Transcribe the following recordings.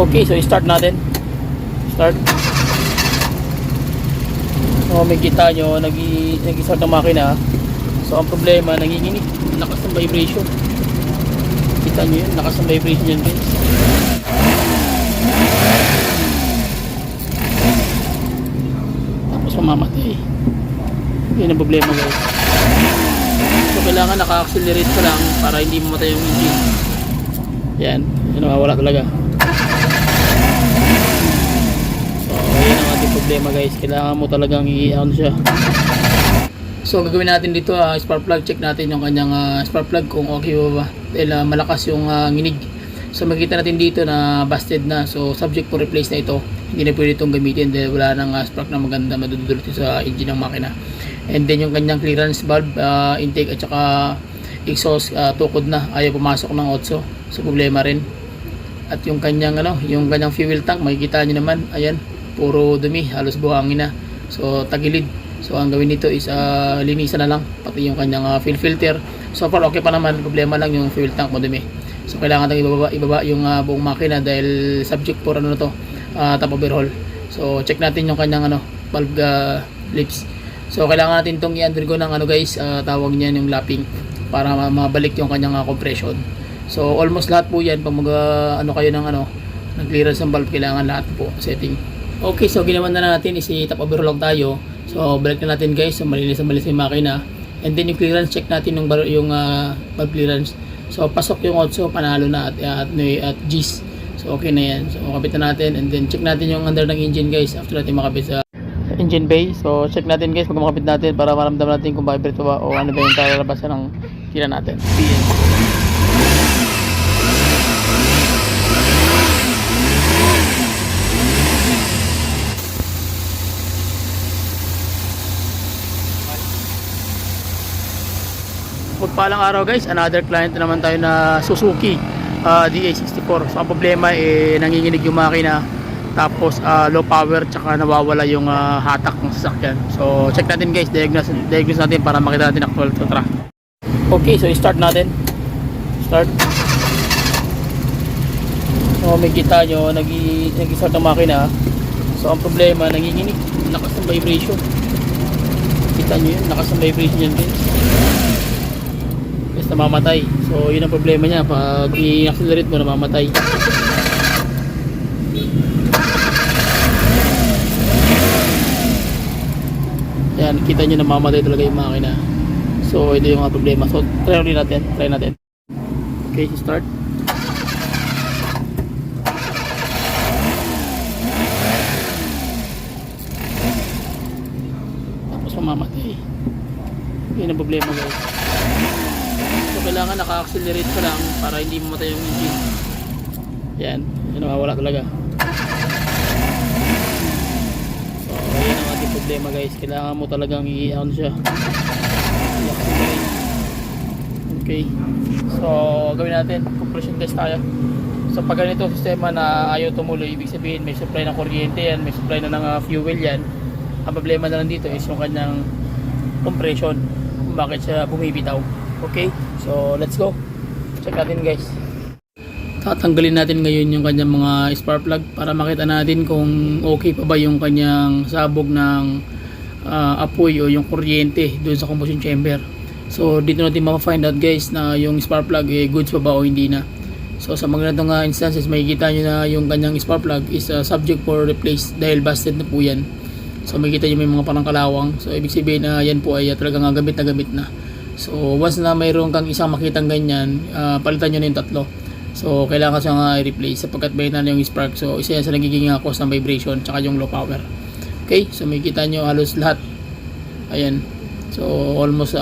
Okay, so start natin. Start. So may kita nyo, nag-start ang makina. So ang problema, nanginginig, lakas ng vibration. Kita nyo yun, lakas ng vibration yan guys. Tapos mamamatay. Yun ang problema guys. So kailangan naka-accelerate ka lang para hindi mamatay yung engine. Yan, yun nawawala talaga. So yun ang ating problema guys. Kailangan mo talagang i-on siya. So gagawin natin dito, spark plug, check natin yung kanyang spark plug kung okay ba. Dahil malakas yung nginig. So makikita natin dito na busted na. So subject for replace na ito. Hindi na pwede itong gamitin dahil wala nang spark na maganda madudulot sa engine ng makina. And then yung kanyang clearance valve, intake at saka exhaust, tukod na, ayaw pumasok ng otso. So problema rin. At yung kanyang fuel tank, makikita nyo naman, ayan, puro dumi, halos buhangin na. So tagilid. So ang gawin nito is linisan na lang pati yung kanyang fuel filter. So far okay pa naman, problema lang yung fuel tank madumi. So kailangan tayong ibaba yung buong makina dahil subject for top overhaul. So check natin yung kanyang valve lips. So kailangan natin itong i-undergo ng guys, tawag niyan yung lapping para mabalik yung kanyang compression. So almost lahat po yan pag kayo ng ng clearance ng valve, kailangan lahat po setting. Okay, so ginawa na natin is top overhaul lang tayo. So balik na natin guys, so malinis yung makina. And then yung clearance, check natin yung valve clearance. So pasok yung otso, panalo na at G's. So okay na yan. So makabit na natin and then check natin yung under ng engine guys after natin makabit sa engine bay. So check natin guys pag makabit natin para maramdaman natin kung vibrate ba o ano ba yung kalalabasan ng tira natin. Magpalang araw guys, another client naman tayo na Suzuki DA64. So ang problema nanginginig yung makina, tapos low power, tsaka nawawala yung hatak ng sasakyan. So check natin guys, diagnose natin para makita natin actual to track. Okay, so start natin. Start. So may kita nyo, nag-start ang makina. So ang problema, nanginginig, lakas ng vibration. Kita nyo yun, lakas ng vibration yan guys. Namamatay. So yun ang problema niya, pag i-accelerate mo namamatay. Yan, kita nyo namamatay talaga yung makina. So ito yung problema. So try natin. Okay, start. Tapos mamamatay. Yun ang problema guys. So kailangan naka-accelerate ka lang para hindi mamatay yung engine. Yan, yun nawawala talaga. So yun ang ating problema guys. Kailangan mo talagang i-on siya. Okay, so gawin natin, compression test tayo. So pag ganito sistema na ayaw tumuloy, ibig sabihin may supply ng kuryente yan, may supply na ng fuel yan. Ang problema na lang dito is yung kanyang compression, kung bakit siya bumibitaw. Okay, so let's go. Check natin guys. Tatanggalin natin ngayon yung kanyang mga spark plug para makita natin kung okay pa ba yung kanyang sabog ng apoy o yung kuryente doon sa combustion chamber. So dito natin ma-find out guys na yung spark plug goods pa ba o hindi na. So sa mga ganitong instances, makikita nyo na yung kanyang spark plug is subject for replace dahil busted na po yan. So makikita nyo may mga parang kalawang. So ibig sabihin na yan po ay talagang gamit na. So once na mayroon kang isang makitang ganyan, palitan nyo na yung tatlo. So kailangan siyang i-replace sapagkat may na yung spark. So isa yan sa nagiging cause ng vibration tsaka yung low power. Okay, so makikita nyo halos lahat. Ayan. So almost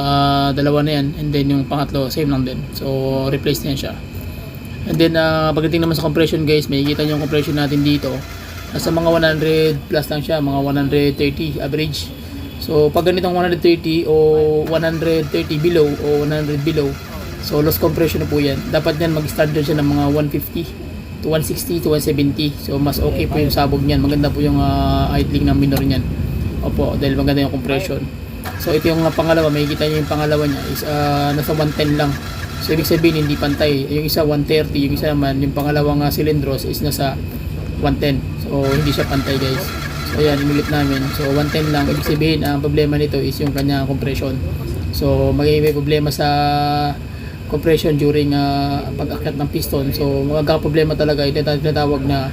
dalawa na yan. And then yung pangatlo same lang din. So replace na yan siya. And then pagdating naman sa compression guys, makikita nyo yung compression natin dito. Nasa mga 100 plus lang siya, mga 130 average. So pag ganitong 130 o 130 below o 100 below, so loss compression na po yan. Dapat yan mag-start dyan siya ng mga 150 to 160 to 170. So mas okay po yung sabog niyan. Maganda po yung idling ng minor niyan. Opo, dahil maganda yung compression. So ito yung pangalawa, makikita nyo yung pangalawa niya is nasa 110 lang. So ibig sabihin hindi pantay. Yung isa 130, yung isa naman yung pangalawang silindros is nasa 110. So hindi siya pantay guys. So ayan, inulit namin. So 110 lang. Ibig sabihin ang problema nito is yung kanyang compression. So may problema sa compression during pag-akyat ng piston. So magkakaproblema talaga ito tinatawag na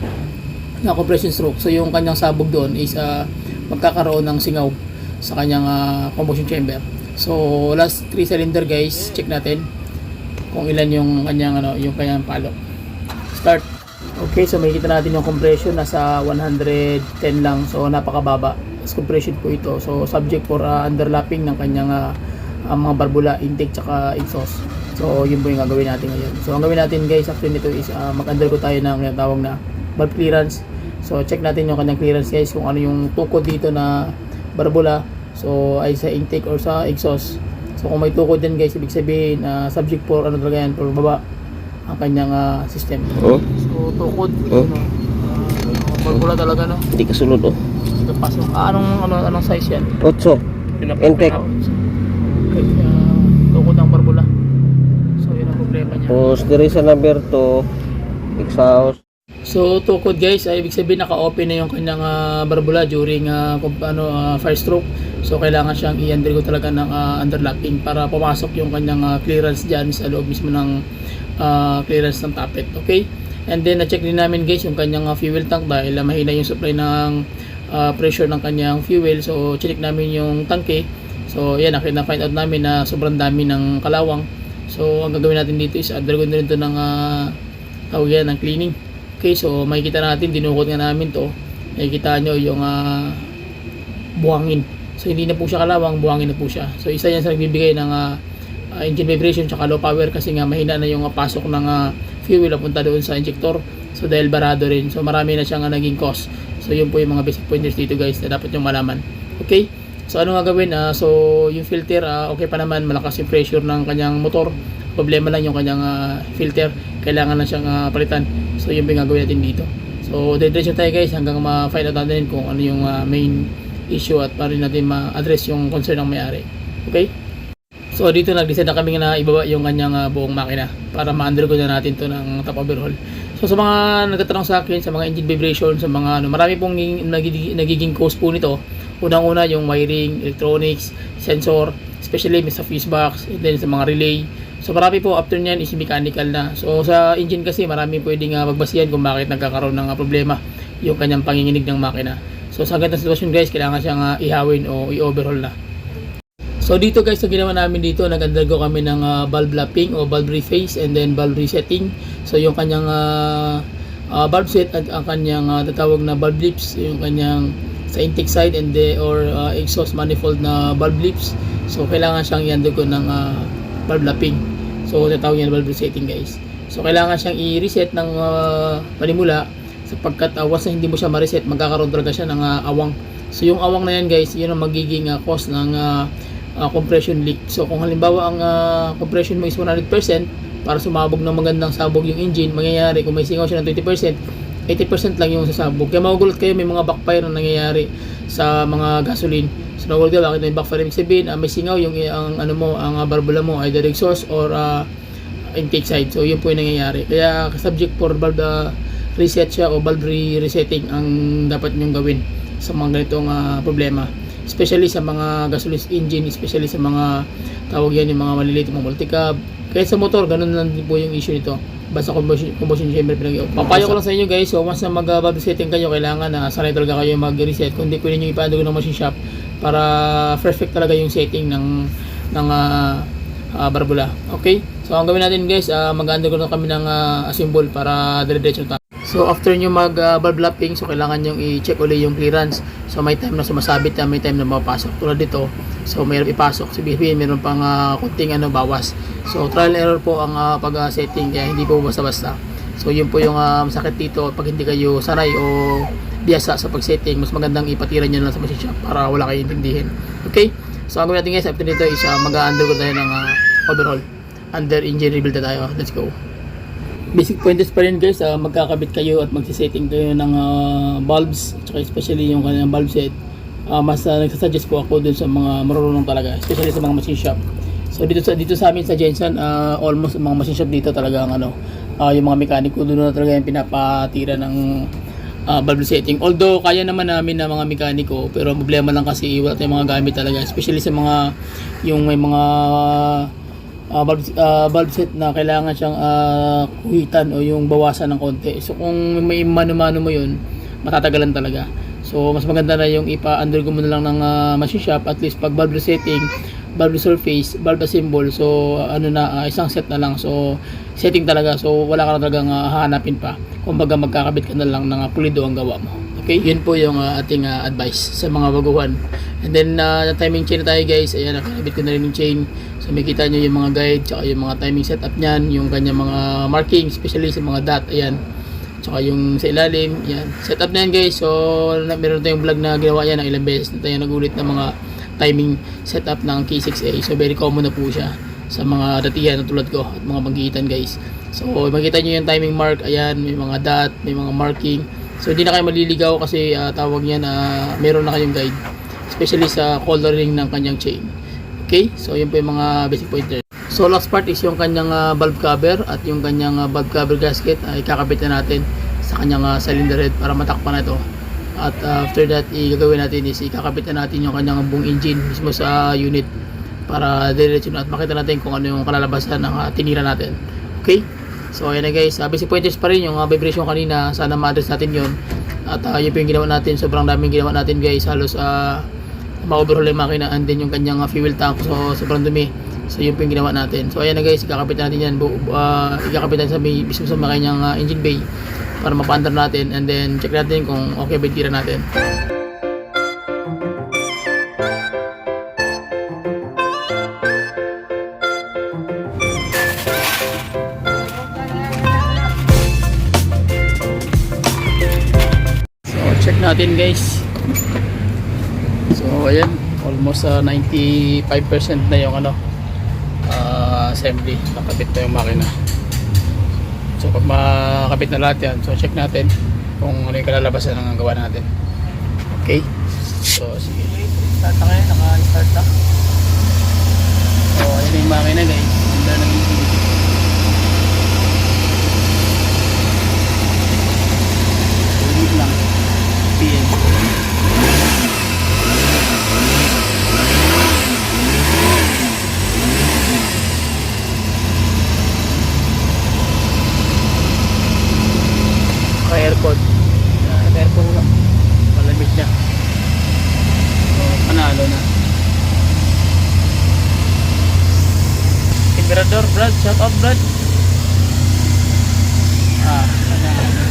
compression stroke. So yung kanyang sabog doon is magkakaroon ng singaw sa kanyang combustion chamber. So last 3 cylinder guys, check natin kung ilan yung kanyang yung kanyang palo. Start. Okay, so makikita natin yung compression nasa 110 lang. So napakababa. As compression po ito. So subject for underlapping ng kanyang mga barbula, intake tsaka exhaust. So yun po yung gagawin natin ngayon. So ang gawin natin guys after nito is mag-undergo tayo ng tawag na valve clearance. So check natin yung kanyang clearance guys kung ano yung tukod dito na barbula. So ay sa intake or sa exhaust. So kung may tukod din guys, ibig sabihin subject for ano talaga yan, for baba ang kanyang system. So tukod, barbula talaga no. Hindi kasunod Pasok. Anong size yan? 8. Intake. Okay, tukod ng barbula. So yun ang problema niya. Tapos diri sa number 2, exhaust. So tukod guys, ay ibig sabihin naka-open na yung kanyang barbula during fire stroke. So kailangan siyang i-undergo talaga ng underlapping para pumasok yung kanyang clearance dyan sa loob mismo ng clearance ng tappet. Okay? And then na-check din namin guys yung kanyang fuel tank dahil mahina yung supply ng pressure ng kanyang fuel. So check namin yung tanke. So yan, na-find out namin na sobrang dami ng kalawang. So ang gagawin natin dito is undergo na rin ito ng tawag yan, ng cleaning. Okay, so makikita natin, dinukot nga namin to. Makikita nyo yung buhangin. So hindi na po siya kalawang, buhangin na po siya. So isa yan sa nagbibigay ng engine vibration tsaka low power kasi nga mahina na yung pasok ng fuel na punta doon sa injector. So dahil barado rin. So marami na siyang naging cause. So yun po yung mga basic pointers dito guys na dapat yung malaman. Okay? So ano nga gawin? So yung filter, okay pa naman, malakas yung pressure ng kanyang motor. Problema lang yung kanyang filter. Kailangan na siyang palitan. So yun po yung gagawin natin dito. So diretso tayo guys hanggang ma-find out natin kung ano yung main issue at para natin ma-address yung concern ng may-ari. Okay? So dito nag-decide na kami na ibaba yung kanyang buong makina para ma-undergo na natin to ng top overhaul. So sa mga nagtatanong sa akin sa mga engine vibration, sa mga marami pong nagiging cause po nito. Unang-una yung wiring, electronics, sensor, especially sa fuse box, and then sa mga relay. So marami po after nyan is mechanical na. So sa engine kasi marami pwedeng magbasihan kung bakit nagkakaroon ng problema yung kanyang panginginig ng makina. So sa ganitong sitwasyon guys, kailangan siyang ihawin o i-overhaul na. So dito guys, sa ginawa namin dito, nag-undergo kami ng valve lapping o valve rephase and then valve resetting. So yung kanyang valve set at ang kanyang tatawag na valve lips, yung kanyang sa intake side and or exhaust manifold na valve lips. So kailangan siyang i-undergo ng valve lapping. So tatawag yan valve resetting guys. So kailangan siyang i-reset ng panimula sapagkat once na hindi mo siya ma-reset, magkakaroon talaga siya ng awang. So yung awang na yan guys, yun ang magiging cause ng compression leak. So kung halimbawa ang compression mo is 100%, para sumabog ng magandang sabog yung engine, mangyayari kung may singaw siya ng 20%, 80% lang yung sasabog. Kaya magugulat kayo, may mga backfire na nangyayari sa mga gasoline. So nagugulat kayo, bakit may backfire? Ibig sabihin, may singaw yung ang barbula mo, either exhaust or intake side. So yun po yung nangyayari. Kaya subject for valve reset siya o valve resetting ang dapat nyong gawin sa mga ganitong problema, especially sa mga gasoline engine, especially sa mga tawag yan yung mga maliliit, mga multicab. Kaya sa motor, ganun lang din po yung issue nito. Basta combustion chamber pinag-iop. Papayo ko lang sa inyo guys, so once na mag-valve resetting kayo, kailangan na sanay talaga kayo mag-reset. Kung hindi, pwede nyo ipaandog ng machine shop para perfect talaga yung setting ng barbula. Okay? So ang gawin natin guys, mag-undergo na kami ng assemble para dire-diretso tayo. So after nyo mag-valve lapping, so kailangan nyo i-check ulit yung clearance. So may time na sumasabit na, may time na mapasok. Tulad dito, so mayroon ipasok. Sabihin, mayroon pang kunting bawas. So trial and error po ang pag-setting, kaya hindi po basta-basta. So yun po yung sakit dito pag hindi kayo sanay o biyasa sa pag-setting. Mas magandang ipatiran nyo lang sa machine shop para wala kayong intindihin. Okay? So ang gawin natin guys, after nito is mag-undergo tayo ng overhaul. Under engine rebuild na tayo. Let's go. Basic pointers pa rin guys, magkakabit kayo at magsisetting kayo ng valves, tsaka especially yung kanyang valve set. Mas nagsasuggest po ako dun sa mga marunong talaga, especially sa mga machine shop. So dito sa amin sa Jensen, almost mga machine shop dito talaga ang yung mga mekaniko doon na talaga yung pinapatira ng valve setting. Although kaya naman namin na mga mekaniko, pero ang problema lang kasi wala tayong mga gamit talaga, especially sa mga yung may mga valve set na kailangan siyang kuhitan o yung bawasan ng konti. So kung may mano-mano mo yun, matatagalan talaga. So mas maganda na yung ipa-undergo mo na lang ng machine shop, at least pag valve resetting, valve surface, valve assemble, so isang set na lang. So setting talaga, so wala ka na talagang hahanapin pa. Kumbaga magkakabit ka na lang ng pulido ang gawa mo. Okay, yun po yung ating advice sa mga baguhan. And then timing chain na tayo guys. Ayan, nakakabit ko na rin yung chain. So makita nyo yung mga guide, tsaka yung mga timing setup nyan, yung kanyang mga marking, especially sa mga dot. Ayan, tsaka yung sa ilalim. Ayan, setup na yan guys. So meron tayong vlog na ginawa yan ng ilang beses na tayo nagulit ng mga timing setup ng K6A. So very common na po siya sa mga datihan na tulad ko at mga banggitan guys. So makita nyo yung timing mark. Ayan, may mga dot, may mga marking. So hindi na kayo maliligaw kasi tawag niya na meron na kayong guide, especially sa coloring ng kanyang chain. Okay, so yun po yung mga basic pointer. So last part is yung kanyang valve cover, at yung kanyang valve cover gasket ay kakabit na natin sa kanyang cylinder head para matakpan na ito. At after that, gagawin natin is ikakabit na natin yung kanyang buong engine mismo sa unit para diretso na at makita natin kung ano yung kalalabasan ng tinira natin. Okay, so ayan na guys, basic pointers pa rin yung vibration kanina, sana ma-address natin yun. At yun po yung ginawa natin, sobrang daming ginawa natin guys, halos ma-overhaul yung makina, and then yung kanyang fuel tank, so sobrang dumi. So yun po yung ginawa natin. So ayan na guys, ikakabit natin yan, ikakabit natin sa mismo sa kanyang engine bay para mapandar natin, and then check natin kung okay ba yung tira natin. So check natin guys. So ayan, almost 95% na yung assembly, nakabit na yung makina. So pag makakabit na lahat yan, so check natin kung ano yung kalalabasan ng gawa natin. Okay, so sige, start na kayo, naka-start na. So ayan na yung makina guys, ganda ng engine. Ulit lang PM. Aircon. Aircon lang. Malamig na. So, panalo na. Emperador, Brad. Shout out, Brad. Panalo.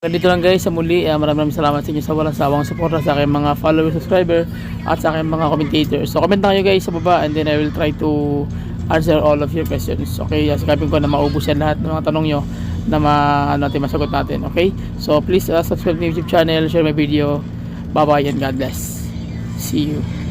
Dito lang guys sa muli, maraming salamat sa inyo sa walang sawang suporta sa aking mga follower, subscriber at sa aking mga commentators. So comment lang kayo guys sa baba, and then I will try to answer all of your questions. Okay, sakapin ko na maubos yan lahat ng mga tanong nyo na masagot natin. Okay, so please subscribe to my YouTube channel, share my video. Bye bye and God bless. See you.